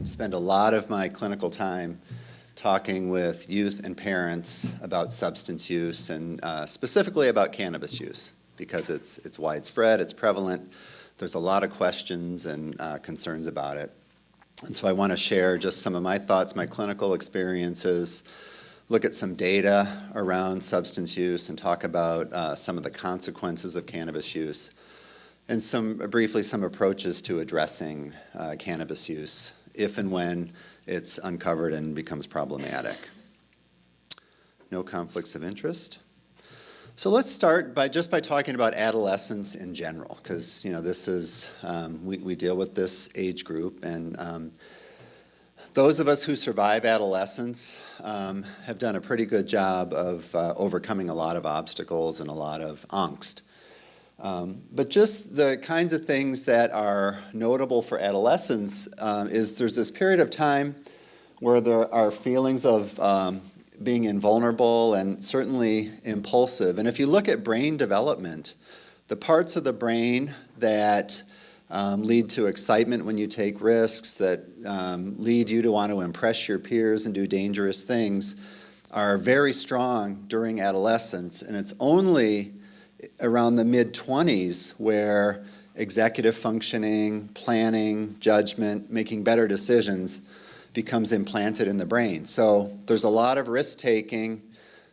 spend a lot of my clinical time talking with youth and parents about substance use and specifically about cannabis use because it's widespread, it's prevalent, there's a lot of questions and concerns about it. And so I want to share just some of my thoughts, my clinical experiences, look at some data around substance use and talk about some of the consequences of cannabis use and briefly some approaches to addressing cannabis use if and when it's uncovered and becomes problematic. No conflicts of interest. So let's start by talking about adolescents in general, because this is we deal with this age group, and those of us who survive adolescence have done a pretty good job of overcoming a lot of obstacles and a lot of angst. But just the kinds of things that are notable for adolescents is there's this period of time where there are feelings of being invulnerable and certainly impulsive. And if you look at brain development, the parts of the brain that lead to excitement when you take risks, that lead you to want to impress your peers and do dangerous things, are very strong during adolescence. And it's only around the mid-20s where executive functioning, planning, judgment, making better decisions becomes implanted in the brain. So there's a lot of risk-taking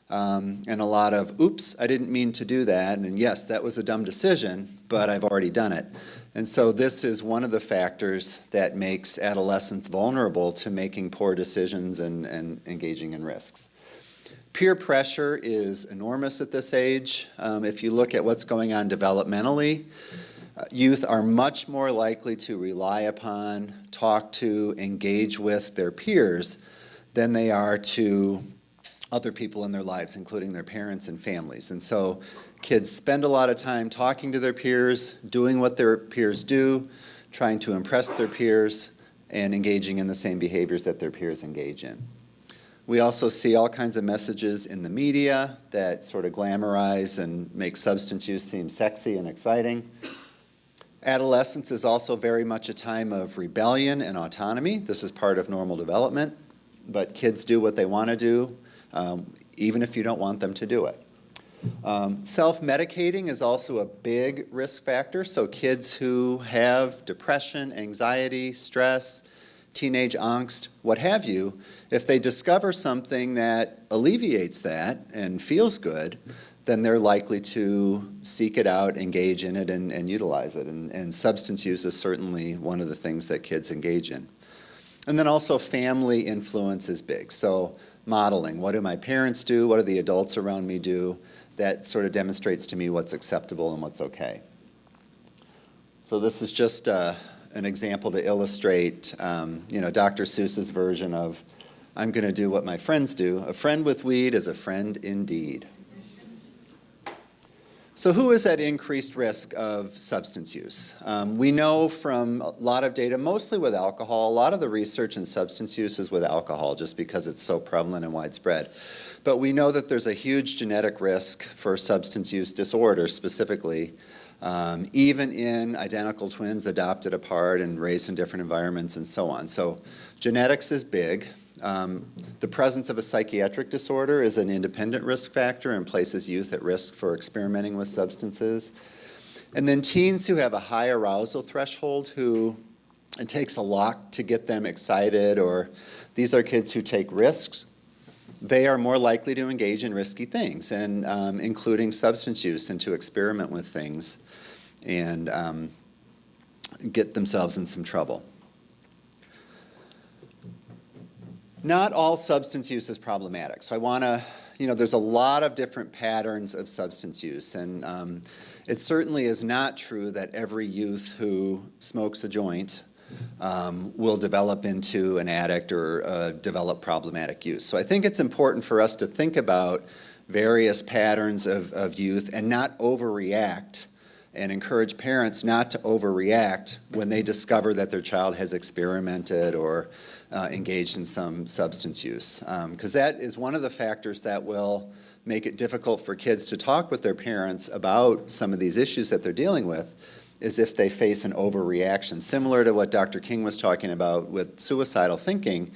and a lot of, oops, I didn't mean to do that, and yes, that was a dumb decision, but I've already done it. And so this is one of the factors that makes adolescents vulnerable to making poor decisions and engaging in risks. Peer pressure is enormous at this age. If you look at what's going on developmentally, youth are much more likely to rely upon, talk to, engage with their peers than they are to other people in their lives, including their parents and families. And so kids spend a lot of time talking to their peers, doing what their peers do, trying to impress their peers, and engaging in the same behaviors that their peers engage in. We also see all kinds of messages in the media that sort of glamorize and make substance use seem sexy and exciting. Adolescence is also very much a time of rebellion and autonomy. This is part of normal development, but kids do what they want to do, even if you don't want them to do it. Self-medicating is also a big risk factor, so kids who have depression, anxiety, stress, teenage angst, what have you, if they discover something that alleviates that and feels good, then they're likely to seek it out, engage in it, and utilize it. And substance use is certainly one of the things that kids engage in. And then also family influence is big. So modeling, what do my parents do? What do the adults around me do? That sort of demonstrates to me what's acceptable and what's okay. So this is just an example to illustrate, Dr. Seuss's version of, I'm going to do what my friends do. A friend with weed is a friend indeed. So who is at increased risk of substance use? We know from a lot of data, mostly with alcohol, a lot of the research in substance use is with alcohol just because it's so prevalent and widespread. But we know that there's a huge genetic risk for substance use disorders specifically, even in identical twins adopted apart and raised in different environments and so on. So genetics is big. The presence of a psychiatric disorder is an independent risk factor and places youth at risk for experimenting with substances. And then teens who have a high arousal threshold, who it takes a lot to get them excited, or these are kids who take risks, they are more likely to engage in risky things, and including substance use, and to experiment with things and get themselves in some trouble. Not all substance use is problematic. So I want to, there's a lot of different patterns of substance use, and it certainly is not true that every youth who smokes a joint will develop into an addict or develop problematic use. So I think it's important for us to think about various patterns of youth and not overreact, and encourage parents not to overreact when they discover that their child has experimented or engaged in some substance use. Because that is one of the factors that will make it difficult for kids to talk with their parents about some of these issues that they're dealing with, is if they face an overreaction. Similar to what Dr. King was talking about with suicidal thinking,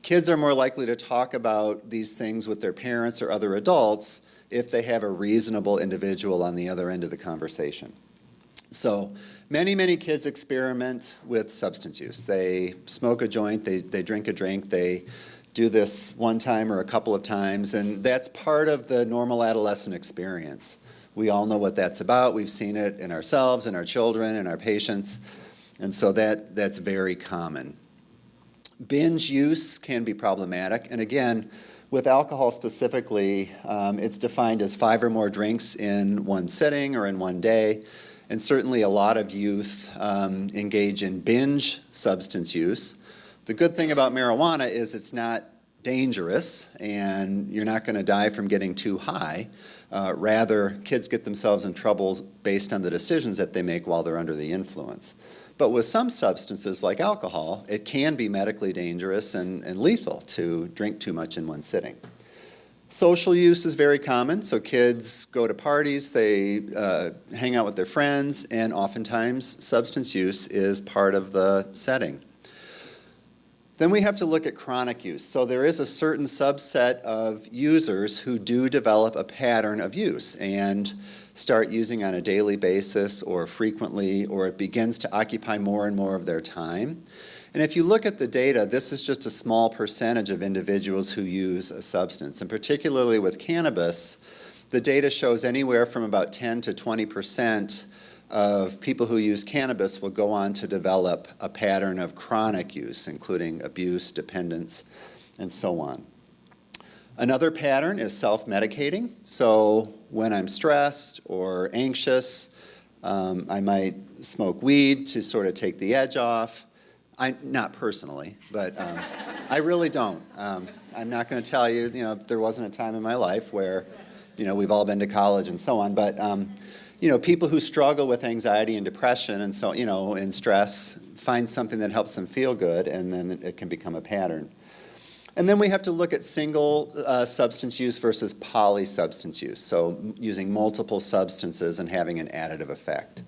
kids are more likely to talk about these things with their parents or other adults if they have a reasonable individual on the other end of the conversation. So many kids experiment with substance use. They smoke a joint, they drink a drink, they do this one time or a couple of times, and that's part of the normal adolescent experience. We all know what that's about. We've seen it in ourselves, in our children, in our patients, and so that's very common. Binge use can be problematic, and again, with alcohol specifically, it's defined as 5 or more drinks in one sitting or in one day, and certainly a lot of youth engage in binge substance use. The good thing about marijuana is it's not dangerous, and you're not going to die from getting too high. Rather, kids get themselves in trouble based on the decisions that they make while they're under the influence. But with some substances like alcohol, it can be medically dangerous and lethal to drink too much in one sitting. Social use is very common, so kids go to parties, they hang out with their friends, and oftentimes substance use is part of the setting. Then we have to look at chronic use. So there is a certain subset of users who do develop a pattern of use and start using on a daily basis or frequently, or it begins to occupy more and more of their time. And if you look at the data, this is just a small percentage of individuals who use a substance. And particularly with cannabis, the data shows anywhere from about 10 to 20% of people who use cannabis will go on to develop a pattern of chronic use, including abuse, dependence, and so on. Another pattern is self-medicating. So when I'm stressed or anxious, I might smoke weed to sort of take the edge off. Not personally, but I really don't. I'm not going to tell you, there wasn't a time in my life where, we've all been to college and so on, but people who struggle with anxiety and depression and so, and stress find something that helps them feel good, and then it can become a pattern. And then we have to look at single substance use versus polysubstance use, so using multiple substances and having an additive effect.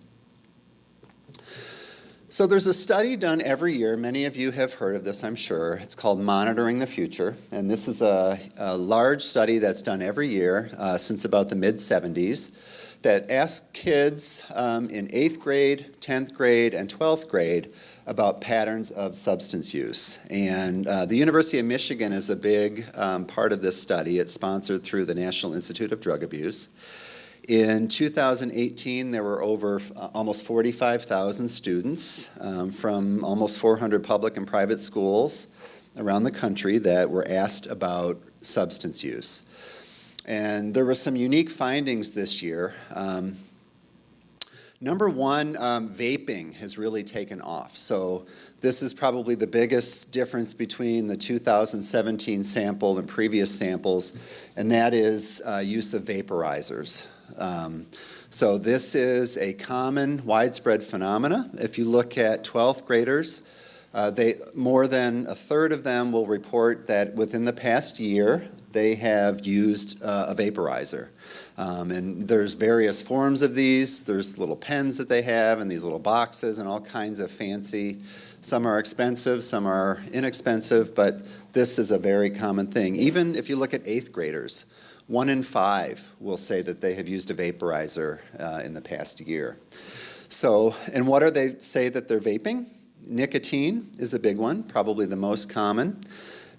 So there's a study done every year. Many of you have heard of this, I'm sure. It's called Monitoring the Future, and this is a large study that's done every year since about the mid-'70s. That asks kids in 8th grade, 10th grade, and 12th grade about patterns of substance use. And the University of Michigan is a big part of this study. It's sponsored through the National Institute of Drug Abuse. In 2018, there were over almost 45,000 students from almost 400 public and private schools around the country that were asked about substance use. And there were some unique findings this year. Number one, vaping has really taken off. So this is probably the biggest difference between the 2017 sample and previous samples, and that is use of vaporizers. So this is a common, widespread phenomena. If you look at 12th graders, more than a third of them will report that within the past year, they have used a vaporizer. And there's various forms of these. There's little pens that they have and these little boxes and all kinds of fancy. Some are expensive, some are inexpensive, but this is a very common thing. Even if you look at 8th graders, 1 in 5 will say that they have used a vaporizer in the past year. So, and what are they say that they're vaping? Nicotine is a big one, probably the most common.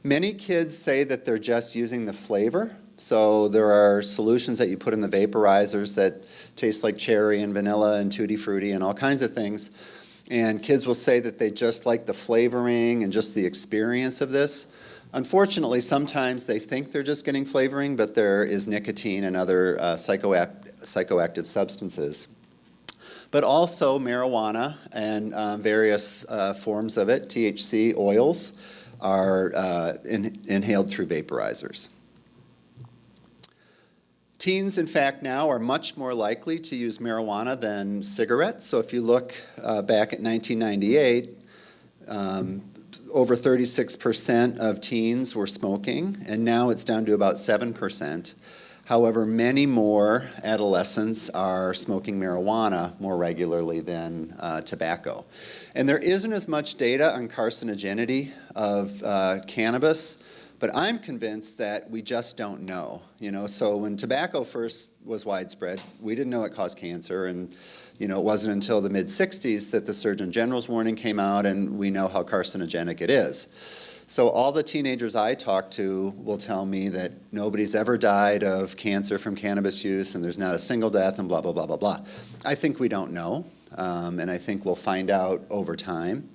Many kids say that they're just using the flavor. So there are solutions that you put in the vaporizers that taste like cherry and vanilla and tutti frutti and all kinds of things. And kids will say that they just like the flavoring and just the experience of this. Unfortunately, sometimes they think they're just getting flavoring, but there is nicotine and other psychoactive substances. But also marijuana and various forms of it, THC oils, are inhaled through vaporizers. Teens, in fact, now are much more likely to use marijuana than cigarettes. So if you look back at 1998, over 36% of teens were smoking, and now it's down to about 7%. However, many more adolescents are smoking marijuana more regularly than tobacco. And there isn't as much data on carcinogenity of cannabis, but I'm convinced that we just don't know. So when tobacco first was widespread, we didn't know it caused cancer, and it wasn't until the mid-60s that the Surgeon General's warning came out, and we know how carcinogenic it is. So all the teenagers I talk to will tell me that nobody's ever died of cancer from cannabis use, and there's not a single death, and blah, blah, blah, blah, blah. I think we don't know, and I think we'll find out over time.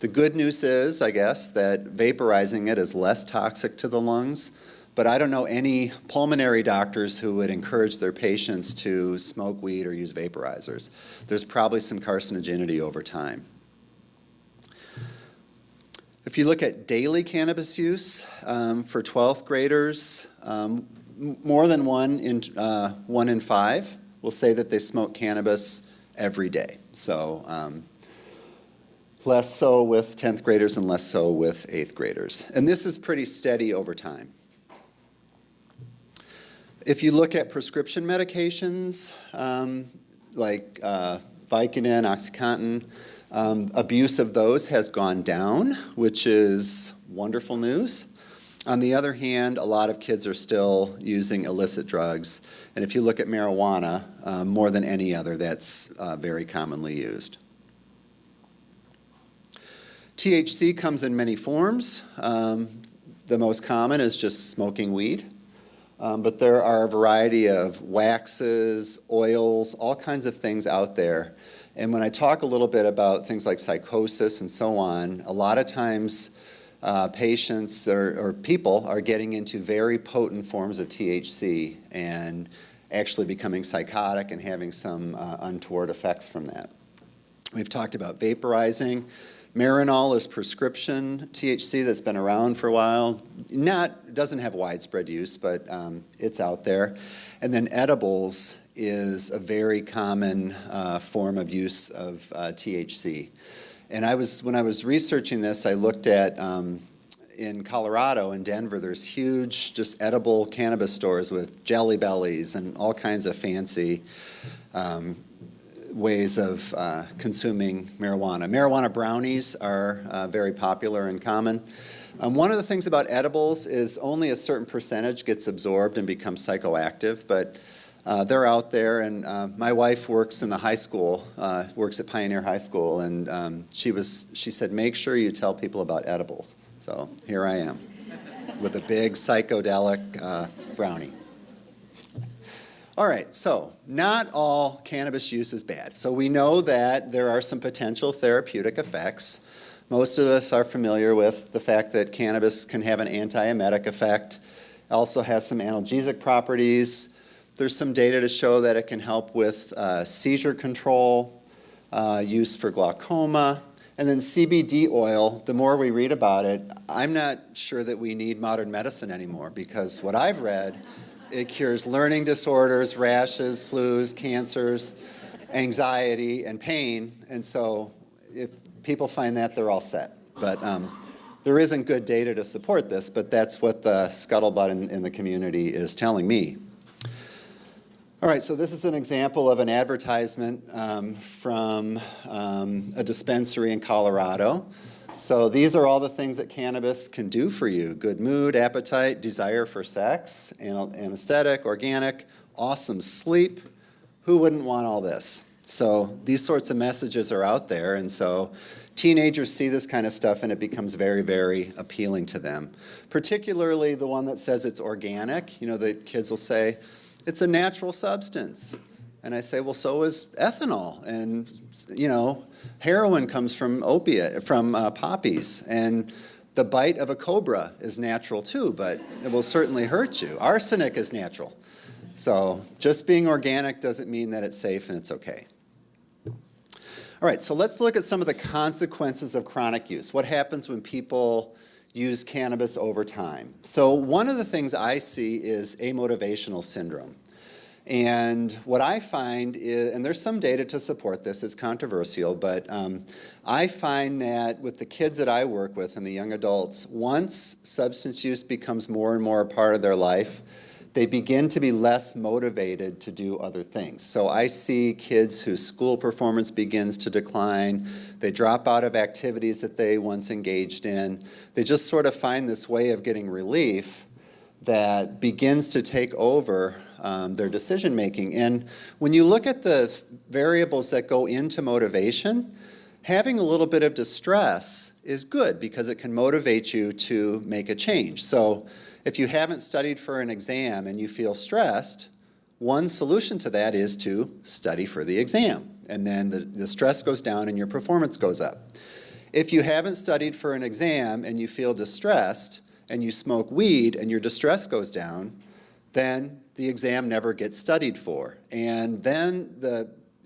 The good news is, I guess, that vaporizing it is less toxic to the lungs, but I don't know any pulmonary doctors who would encourage their patients to smoke weed or use vaporizers. There's probably some carcinogenity over time. If you look at daily cannabis use for 12th graders, more than one in five will say that they smoke cannabis every day. So less so with 10th graders and less so with 8th graders. And this is pretty steady over time. If you look at prescription medications like Vicodin, OxyContin, abuse of those has gone down, which is wonderful news. On the other hand, a lot of kids are still using illicit drugs. And if you look at marijuana, more than any other, that's very commonly used. THC comes in many forms. The most common is just smoking weed. But there are a variety of waxes, oils, all kinds of things out there. And when I talk a little bit about things like psychosis and so on, a lot of times patients or people are getting into very potent forms of THC and actually becoming psychotic and having some untoward effects from that. We've talked about vaporizing. Marinol is prescription THC that's been around for a while. Doesn't have widespread use, but it's out there. And then edibles is a very common form of use of THC. And when I was researching this, I looked at in Colorado, in Denver, there's huge just edible cannabis stores with jelly bellies and all kinds of fancy ways of consuming marijuana. Marijuana brownies are very popular and common. One of the things about edibles is only a certain percentage gets absorbed and becomes psychoactive, but they're out there, and my wife works in the high school, works at Pioneer High School, and she said, make sure you tell people about edibles. So here I am with a big psychedelic brownie. All right, so not all cannabis use is bad. So we know that there are some potential therapeutic effects. Most of us are familiar with the fact that cannabis can have an antiemetic effect. It also has some analgesic properties. There's some data to show that it can help with seizure control, use for glaucoma. And then CBD oil, the more we read about it, I'm not sure that we need modern medicine anymore, because what I've read, it cures learning disorders, rashes, flus, cancers, anxiety, and pain. And so if people find that, they're all set. But there isn't good data to support this, but that's what the scuttlebutt in the community is telling me. All right, so this is an example of an advertisement from a dispensary in Colorado. So these are all the things that cannabis can do for you: good mood, appetite, desire for sex, anesthetic, organic, awesome sleep. Who wouldn't want all this? So these sorts of messages are out there, and so teenagers see this kind of stuff and it becomes very, very appealing to them. Particularly the one that says it's organic. The kids will say, it's a natural substance. And I say, well, so is ethanol. And, heroin comes from poppies. And the bite of a cobra is natural too, but it will certainly hurt you. Arsenic is natural. So just being organic doesn't mean that it's safe and it's okay. All right, so let's look at some of the consequences of chronic use. What happens when people use cannabis over time? So one of the things I see is amotivational syndrome. And what I find is, and there's some data to support this, it's controversial, but I find that with the kids that I work with and the young adults, once substance use becomes more and more a part of their life, they begin to be less motivated to do other things. So I see kids whose school performance begins to decline. They drop out of activities that they once engaged in. They just sort of find this way of getting relief that begins to take over their decision making. And when you look at the variables that go into motivation, having a little bit of distress is good because it can motivate you to make a change. So if you haven't studied for an exam and you feel stressed, one solution to that is to study for the exam. And then the stress goes down and your performance goes up. If you haven't studied for an exam and you feel distressed and you smoke weed and your distress goes down, then the exam never gets studied for. And then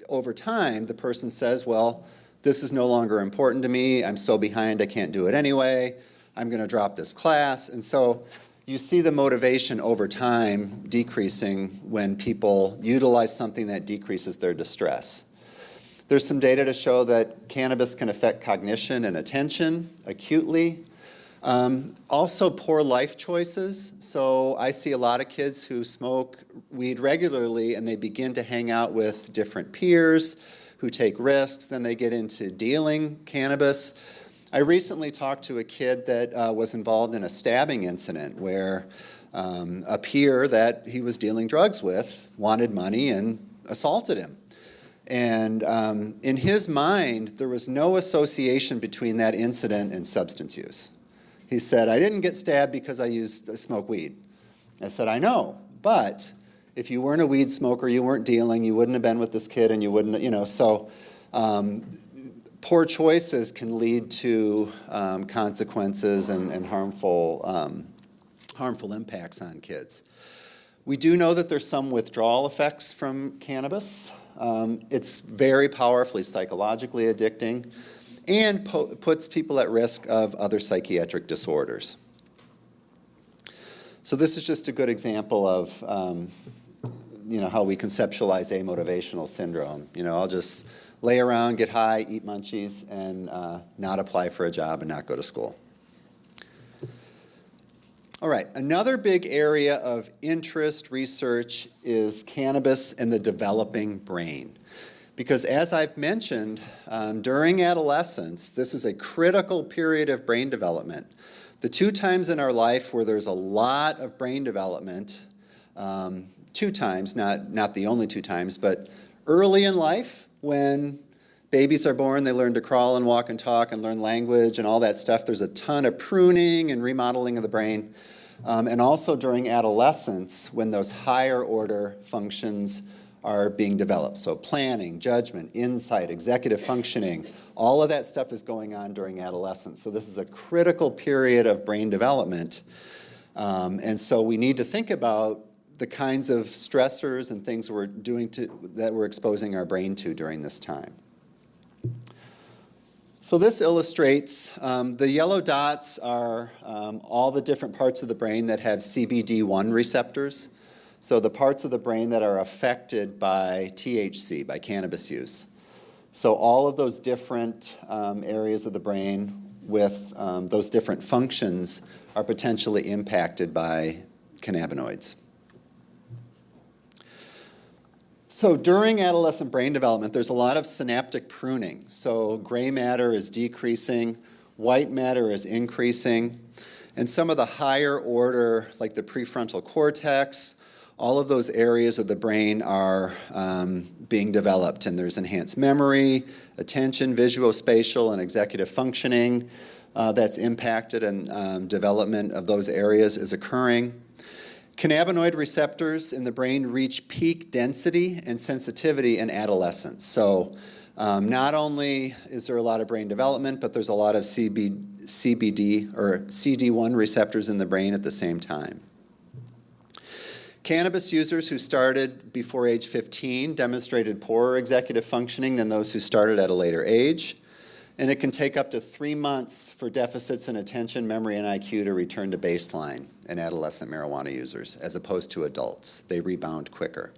over time, the person says, well, this is no longer important to me. I'm so behind, I can't do it anyway. I'm going to drop this class. And so you see the motivation over time decreasing when people utilize something that decreases their distress. There's some data to show that cannabis can affect cognition and attention acutely. Also poor life choices. So I see a lot of kids who smoke weed regularly and they begin to hang out with different peers who take risks, then they get into dealing cannabis. I recently talked to a kid that was involved in a stabbing incident where a peer that he was dealing drugs with wanted money and assaulted him. And in his mind, there was no association between that incident and substance use. He said, I didn't get stabbed because I smoke weed. I said, I know, but if you weren't a weed smoker, you weren't dealing, you wouldn't have been with this kid and you wouldn't, so poor choices can lead to consequences and harmful impacts on kids. We do know that there's some withdrawal effects from cannabis. It's very powerfully psychologically addicting and puts people at risk of other psychiatric disorders. So this is just a good example of how we conceptualize amotivational syndrome. I'll just lay around, get high, eat munchies, and not apply for a job and not go to school. All right, another big area of interest research is cannabis and the developing brain. Because as I've mentioned, during adolescence, this is a critical period of brain development. The 2 times in our life where there's a lot of brain development, 2 times, not the only 2 times, but early in life, when babies are born, they learn to crawl and walk and talk and learn language and all that stuff. There's a ton of pruning and remodeling of the brain. And also during adolescence, when those higher order functions are being developed. So planning, judgment, insight, executive functioning, all of that stuff is going on during adolescence. So this is a critical period of brain development. And so we need to think about the kinds of stressors and things we're doing that we're exposing our brain to during this time. So this illustrates, the yellow dots are all the different parts of the brain that have CBD1 receptors. So the parts of the brain that are affected by THC, by cannabis use. So all of those different areas of the brain with those different functions are potentially impacted by cannabinoids. So during adolescent brain development, there's a lot of synaptic pruning. So gray matter is decreasing, white matter is increasing, and some of the higher order, like the prefrontal cortex, all of those areas of the brain are being developed, and there's enhanced memory, attention, visuospatial, and executive functioning that's impacted, and development of those areas is occurring. Cannabinoid receptors in the brain reach peak density and sensitivity in adolescence. So not only is there a lot of brain development, but there's a lot of CBD or CD1 receptors in the brain at the same time. Cannabis users who started before age 15 demonstrated poorer executive functioning than those who started at a later age. And it can take up to 3 months for deficits in attention, memory, and IQ to return to baseline in adolescent marijuana users, as opposed to adults. They rebound quicker.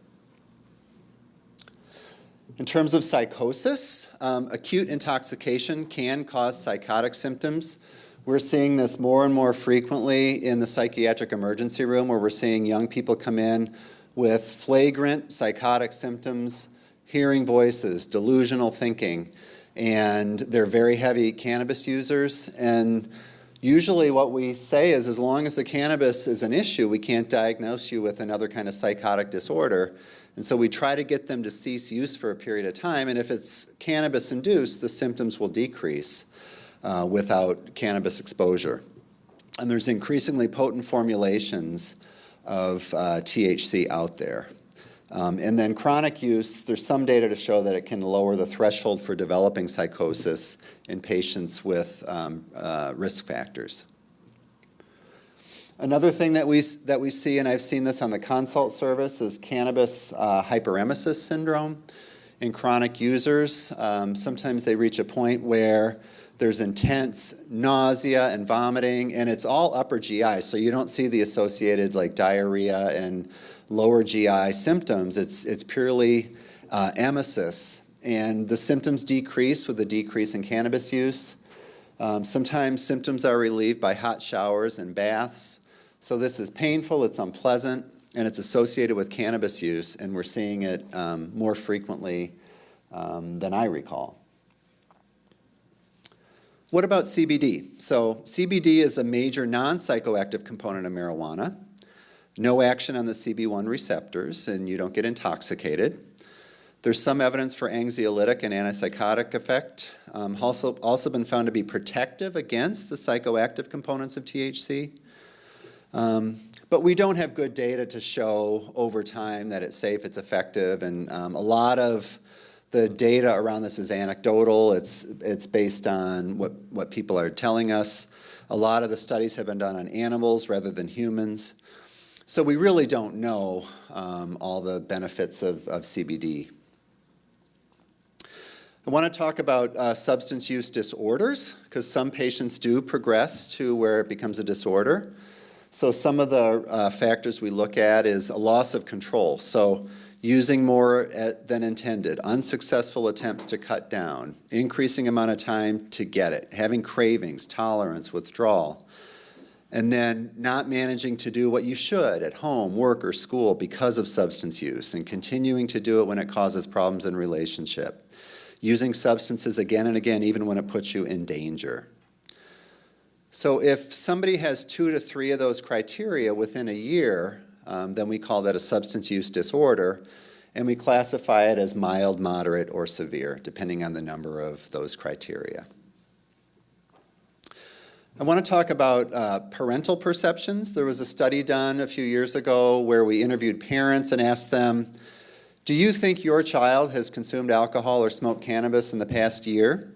In terms of psychosis, acute intoxication can cause psychotic symptoms, We're seeing this more and more frequently in the psychiatric emergency room, where we're seeing young people come in with flagrant psychotic symptoms, hearing voices, delusional thinking, and they're very heavy cannabis users. And usually what we say is, as long as the cannabis is an issue, we can't diagnose you with another kind of psychotic disorder. And so we try to get them to cease use for a period of time, and if it's cannabis-induced, the symptoms will decrease without cannabis exposure. And there's increasingly potent formulations of THC out there. And then chronic use, there's some data to show that it can lower the threshold for developing psychosis in patients with risk factors. Another thing that we see, and I've seen this on the consult service, is cannabis hyperemesis syndrome in chronic users. Sometimes they reach a point where there's intense nausea and vomiting, and it's all upper GI, so you don't see the associated like diarrhea and lower GI symptoms. It's purely emesis, and the symptoms decrease with the decrease in cannabis use. Sometimes symptoms are relieved by hot showers and baths. So this is painful, it's unpleasant, and it's associated with cannabis use, and we're seeing it more frequently than I recall. What about CBD? So CBD is a major non-psychoactive component of marijuana. No action on the CB1 receptors, and you don't get intoxicated. There's some evidence for anxiolytic and antipsychotic effect. Also been found to be protective against the psychoactive components of THC. But we don't have good data to show over time that it's safe, it's effective, and a lot of the data around this is anecdotal. It's based on what people are telling us. A lot of the studies have been done on animals rather than humans. So we really don't know all the benefits of CBD. I want to talk about substance use disorders, because some patients do progress to where it becomes a disorder. So some of the factors we look at is a loss of control. So using more than intended, unsuccessful attempts to cut down, increasing amount of time to get it, having cravings, tolerance, withdrawal, and then not managing to do what you should at home, work, or school because of substance use, and continuing to do it when it causes problems in relationship, using substances again and again even when it puts you in danger. So if somebody has 2 to 3 of those criteria within a year, then we call that a substance use disorder, and we classify it as mild, moderate, or severe, depending on the number of those criteria. I want to talk about parental perceptions. There was a study done a few years ago where we interviewed parents and asked them, do you think your child has consumed alcohol or smoked cannabis in the past year?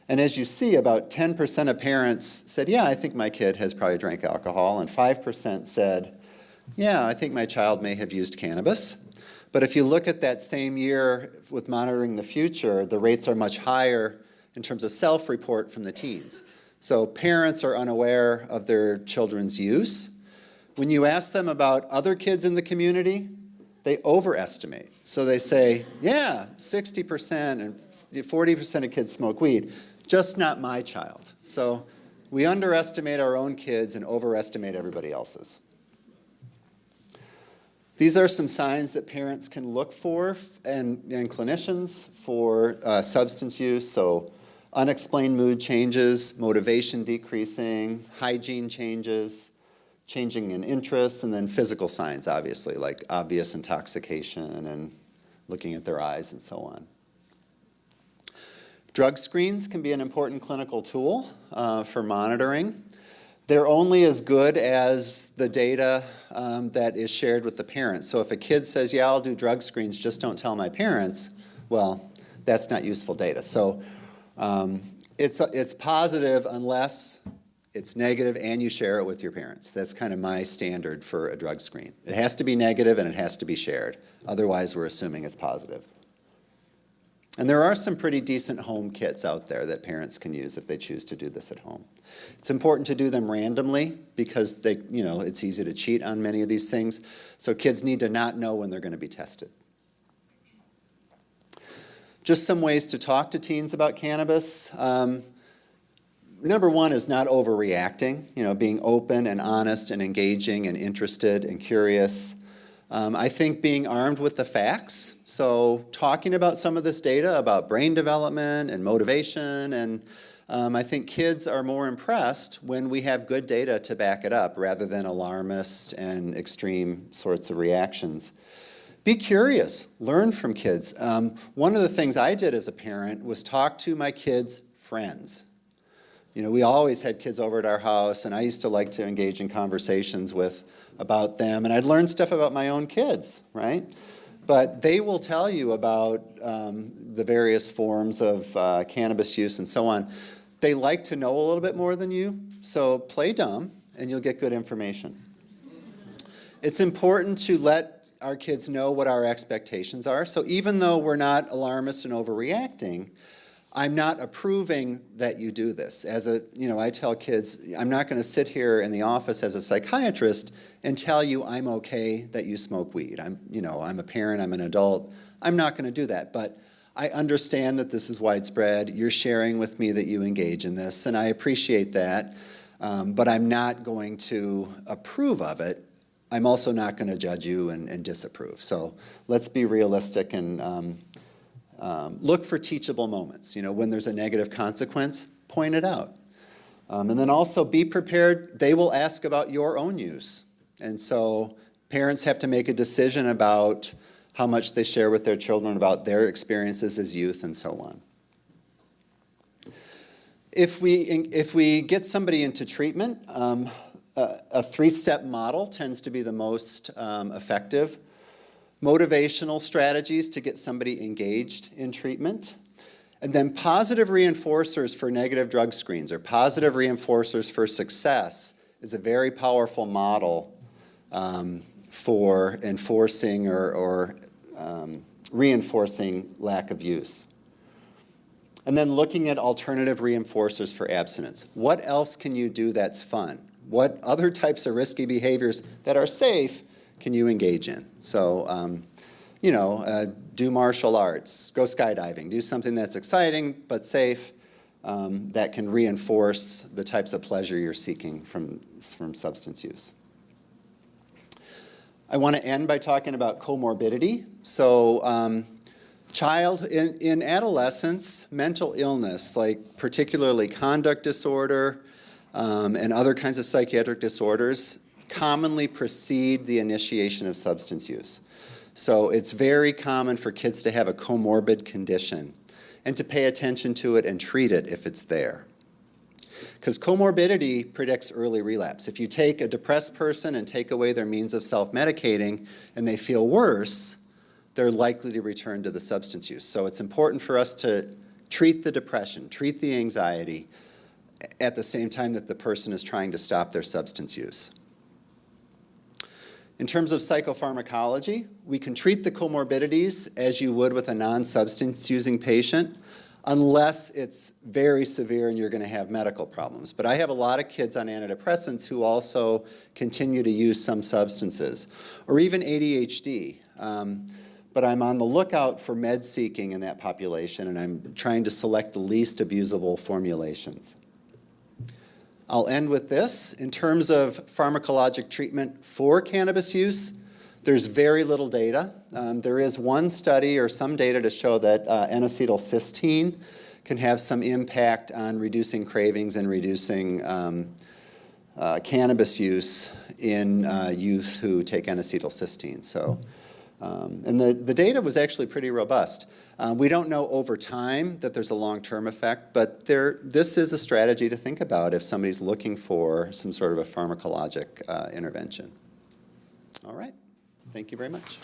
And as you see, about 10% of parents said, yeah, I think my kid has probably drank alcohol, and 5% said, yeah, I think my child may have used cannabis. But if you look at that same year with monitoring the future, the rates are much higher in terms of self-report from the teens. So parents are unaware of their children's use. When you ask them about other kids in the community, they overestimate. So they say, yeah, 60% and 40% of kids smoke weed, just not my child. So we underestimate our own kids and overestimate everybody else's. These are some signs that parents can look for and clinicians for substance use. So unexplained mood changes, motivation decreasing, hygiene changes, changing in interests, and then physical signs, obviously, like obvious intoxication and looking at their eyes and so on. Drug screens can be an important clinical tool for monitoring. They're only as good as the data that is shared with the parents. So if a kid says, yeah, I'll do drug screens, just don't tell my parents, well, that's not useful data. So it's positive unless it's negative and you share it with your parents. That's kind of my standard for a drug screen. It has to be negative and it has to be shared. Otherwise, we're assuming it's positive. And there are some pretty decent home kits out there that parents can use if they choose to do this at home. It's important to do them randomly because it's easy to cheat on many of these things. So kids need to not know when they're going to be tested. Just some ways to talk to teens about cannabis. number one is not overreacting, being open and honest and engaging and interested and curious. I think being armed with the facts, so talking about some of this data about brain development and motivation, and I think kids are more impressed when we have good data to back it up rather than alarmist and extreme sorts of reactions. Be curious, learn from kids. One of the things I did as a parent was talk to my kids' friends. We always had kids over at our house, and I used to like to engage in conversations about them, and I'd learn stuff about my own kids, right? But they will tell you about the various forms of cannabis use and so on. They like to know a little bit more than you, so play dumb, and you'll get good information. It's important to let our kids know what our expectations are, so even though we're not alarmist and overreacting, I'm not approving that you do this. I tell kids, I'm not going to sit here in the office as a psychiatrist and tell you I'm okay that you smoke weed. I'm a parent, I'm an adult. I'm not going to do that, but I understand that this is widespread. You're sharing with me that you engage in this, and I appreciate that, but I'm not going to approve of it. I'm also not going to judge you and disapprove. So let's be realistic and look for teachable moments. When there's a negative consequence, point it out. And then also be prepared. They will ask about your own use. And so parents have to make a decision about how much they share with their children about their experiences as youth and so on. If we get somebody into treatment, a three-step model tends to be the most effective. Motivational strategies to get somebody engaged in treatment, and then positive reinforcers for negative drug screens or positive reinforcers for success is a very powerful model for enforcing or reinforcing lack of use. And then looking at alternative reinforcers for abstinence. What else can you do that's fun? What other types of risky behaviors that are safe can you engage in? So, do martial arts, go skydiving, do something that's exciting but safe that can reinforce the types of pleasure you're seeking from substance use. I want to end by talking about comorbidity. So, in adolescence, mental illness, like particularly conduct disorder and other kinds of psychiatric disorders, commonly precede the initiation of substance use. So it's very common for kids to have a comorbid condition and to pay attention to it and treat it if it's there. Because comorbidity predicts early relapse. If you take a depressed person and take away their means of self-medicating and they feel worse, they're likely to return to the substance use. So it's important for us to treat the depression, treat the anxiety at the same time that the person is trying to stop their substance use. In terms of psychopharmacology, we can treat the comorbidities as you would with a non-substance using patient, unless it's very severe and you're going to have medical problems. But I have a lot of kids on antidepressants who also continue to use some substances, or even ADHD. But I'm on the lookout for med seeking in that population, and I'm trying to select the least abusable formulations. I'll end with this. In terms of pharmacologic treatment for cannabis use, there's very little data. There is one study or some data to show that N-acetylcysteine can have some impact on reducing cravings and reducing cannabis use in youth who take N-acetylcysteine. So, and the data was actually pretty robust. We don't know over time that there's a long-term effect, but this is a strategy to think about if somebody's looking for some sort of a pharmacologic intervention. All right. Thank you very much.